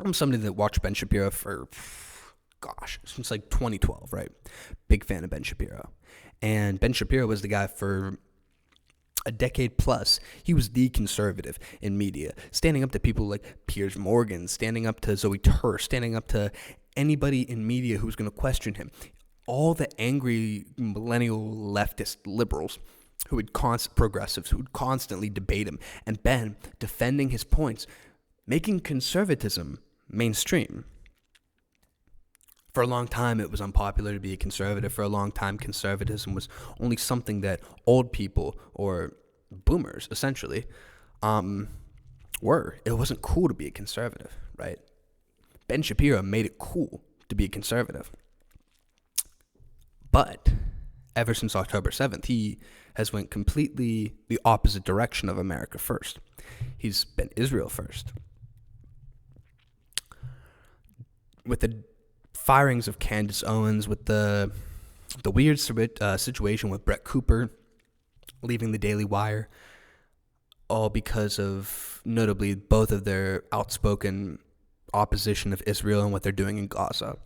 I'm somebody that watched Ben Shapiro for, since like 2012, right? Big fan of Ben Shapiro. And Ben Shapiro was the guy for a decade plus. He was the conservative in media, standing up to people like Piers Morgan, standing up to Zoe Tur, standing up to anybody in media who was going to question him. All the angry millennial leftist liberals who would progressives who would constantly debate him, and Ben defending his points, making conservatism mainstream. For a long time, it was unpopular to be a conservative. For a long time, conservatism was only something that old people or boomers, essentially, were. It wasn't cool to be a conservative, right? Ben Shapiro made it cool to be a conservative. But ever since October 7th, he has went completely the opposite direction of America first. He's been Israel first. With the firings of Candace Owens, with the weird situation with Brett Cooper leaving the Daily Wire, all because of, notably, both of their outspoken opposition of Israel and what they're doing in Gaza.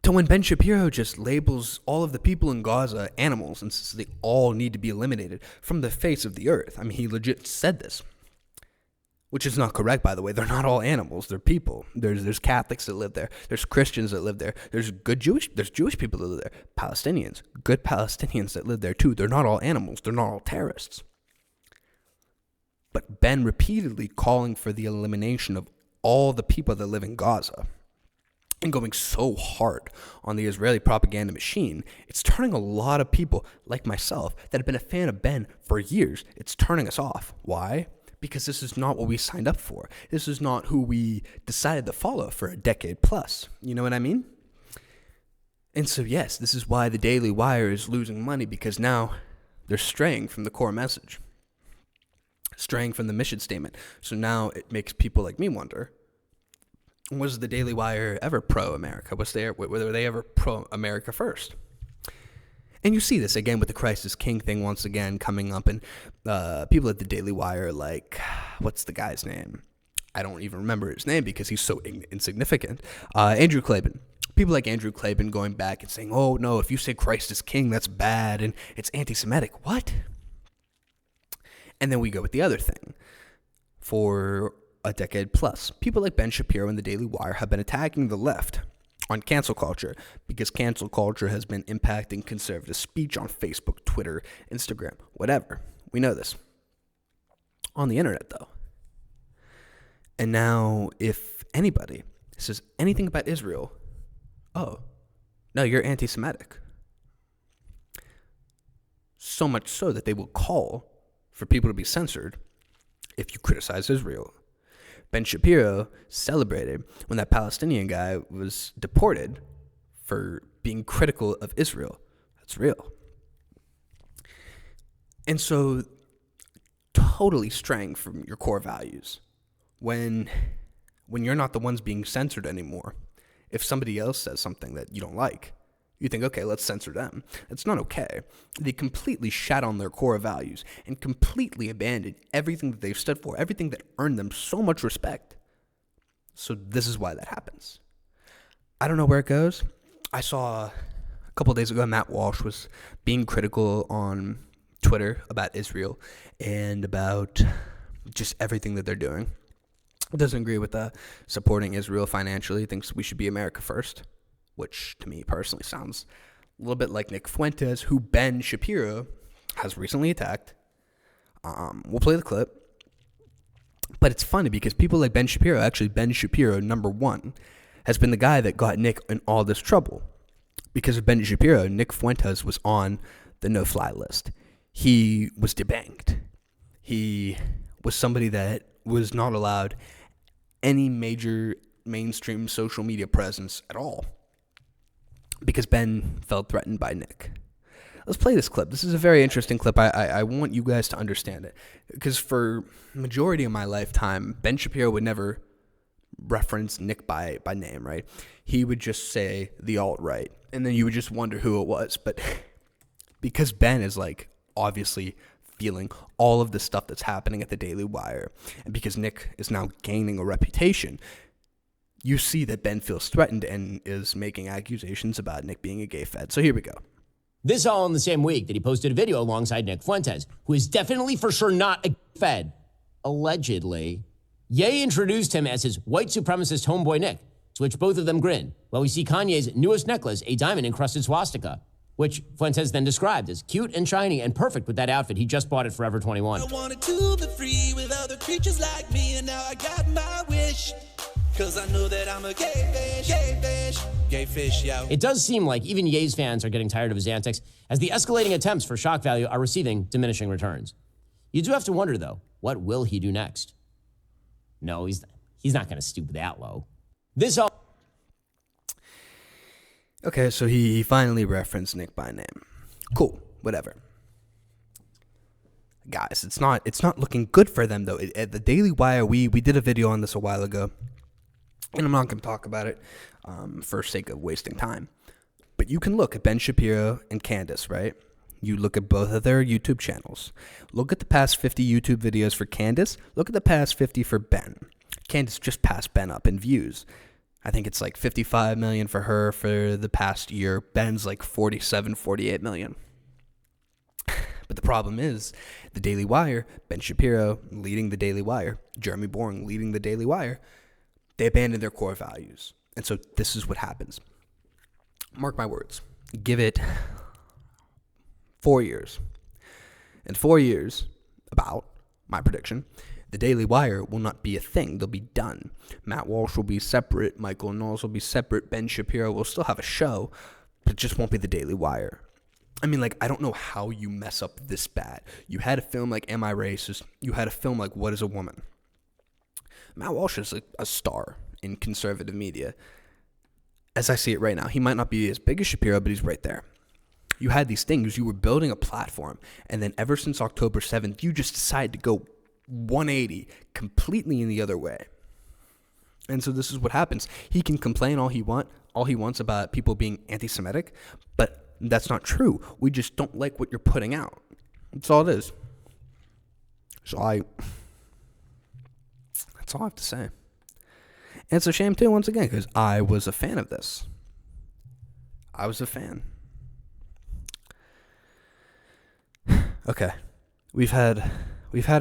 To when Ben Shapiro just labels all of the people in Gaza animals and says they all need to be eliminated from the face of the earth. I mean, he legit said this. Which is not correct, by the way. They're not all animals. They're people. There's Catholics that live there. There's Christians that live there. There's Jewish people that live there. Palestinians, good Palestinians that live there too. They're not all animals. They're not all terrorists. But Ben repeatedly calling for the elimination of all the people that live in Gaza and going so hard on the Israeli propaganda machine, it's turning a lot of people like myself that have been a fan of Ben for years, it's turning us off. Why? Because this is not what we signed up for. This is not who we decided to follow for a decade plus. You know what I mean? And so, yes, this is why the Daily Wire is losing money, because now they're straying from the core message, straying from the mission statement. So now it makes people like me wonder, was the Daily Wire ever pro-America? Were they ever pro-America first? And you see this again with the Crisis King thing once again coming up, and people at the Daily Wire, like, what's the guy's name? I don't even remember his name because he's so insignificant. Andrew Klavan. People like Andrew Klavan going back and saying, oh, no, if you say Christ is king, that's bad, and it's anti-Semitic. What? And then we go with the other thing. For a decade plus, people like Ben Shapiro and the Daily Wire have been attacking the left on cancel culture, because cancel culture has been impacting conservative speech on Facebook, Twitter, Instagram, whatever. We know this. On the internet, though. And now, if anybody says anything about Israel, oh, no, you're anti-Semitic. So much so that they will call for people to be censored if you criticize Israel. Ben Shapiro celebrated when that Palestinian guy was deported for being critical of Israel. That's real. And so, totally straying from your core values. When you're not the ones being censored anymore, if somebody else says something that you don't like, you think, okay, let's censor them. That's not okay. They completely shat on their core values and completely abandoned everything that they've stood for, everything that earned them so much respect. So this is why that happens. I don't know where it goes. I saw a couple of days ago Matt Walsh was being critical on Twitter about Israel and about just everything that they're doing. He doesn't agree with supporting Israel financially. He thinks we should be America first, which to me personally sounds a little bit like Nick Fuentes, who Ben Shapiro has recently attacked. We'll play the clip. But it's funny because people like Ben Shapiro, actually Ben Shapiro, number one, has been the guy that got Nick in all this trouble. Because of Ben Shapiro, Nick Fuentes was on the no-fly list. He was debanked. He was somebody that was not allowed any major mainstream social media presence at all, because Ben felt threatened by Nick. Let's play this clip. This is a very interesting clip. I want you guys to understand it, because for majority of my lifetime, Ben Shapiro would never reference Nick by name, right? He would just say the alt-right, and then you would just wonder who it was. But because Ben is like obviously feeling all of the stuff that's happening at the Daily Wire, and because Nick is now gaining a reputation, you see that Ben feels threatened and is making accusations about Nick being a gay fed. So here we go. This all in the same week that he posted a video alongside Nick Fuentes, who is definitely for sure not a fed, allegedly. Ye introduced him as his white supremacist homeboy Nick, to which both of them grin, while we see Kanye's newest necklace, a diamond-encrusted swastika, which Fuentes then described as cute and shiny and perfect with that outfit he just bought at Forever 21. I wanted to be free with other creatures like me, and now I got my wish. Cause I know that I'm a gay fish, yo. It does seem like even Ye's fans are getting tired of his antics, as the escalating attempts for shock value are receiving diminishing returns. You do have to wonder, though, what will he do next? No, he's not going to stoop that low. This all... Okay, so he finally referenced Nick by name. Cool, whatever. Guys, it's not looking good for them, though. At the Daily Wire, we did a video on this a while ago, and I'm not going to talk about it for sake of wasting time. But you can look at Ben Shapiro and Candace, right? You look at both of their YouTube channels. Look at the past 50 YouTube videos for Candace. Look at the past 50 for Ben. Candace just passed Ben up in views. I think it's like 55 million for her for the past year. Ben's like 47, 48 million. But the problem is, the Daily Wire, Ben Shapiro leading the Daily Wire, Jeremy Boring leading the Daily Wire, they abandoned their core values. And so this is what happens. Mark my words. Give it 4 years. In 4 years, about my prediction, the Daily Wire will not be a thing. They'll be done. Matt Walsh will be separate. Michael Knowles will be separate. Ben Shapiro will still have a show, but it just won't be the Daily Wire. I mean, like, I don't know how you mess up this bad. You had a film like Am I Racist? You had a film like What is a Woman? Matt Walsh is a star in conservative media. As I see it right now, he might not be as big as Shapiro, but he's right there. You had these things. You were building a platform, and then ever since October 7th, you just decided to go 180 completely in the other way. And so this is what happens. He can complain all he wants about people being anti-Semitic, but that's not true. We just don't like what you're putting out. That's all it is. That's all I have to say. And it's a shame too, once again, because I was a fan of this. I was a fan. Okay. We've had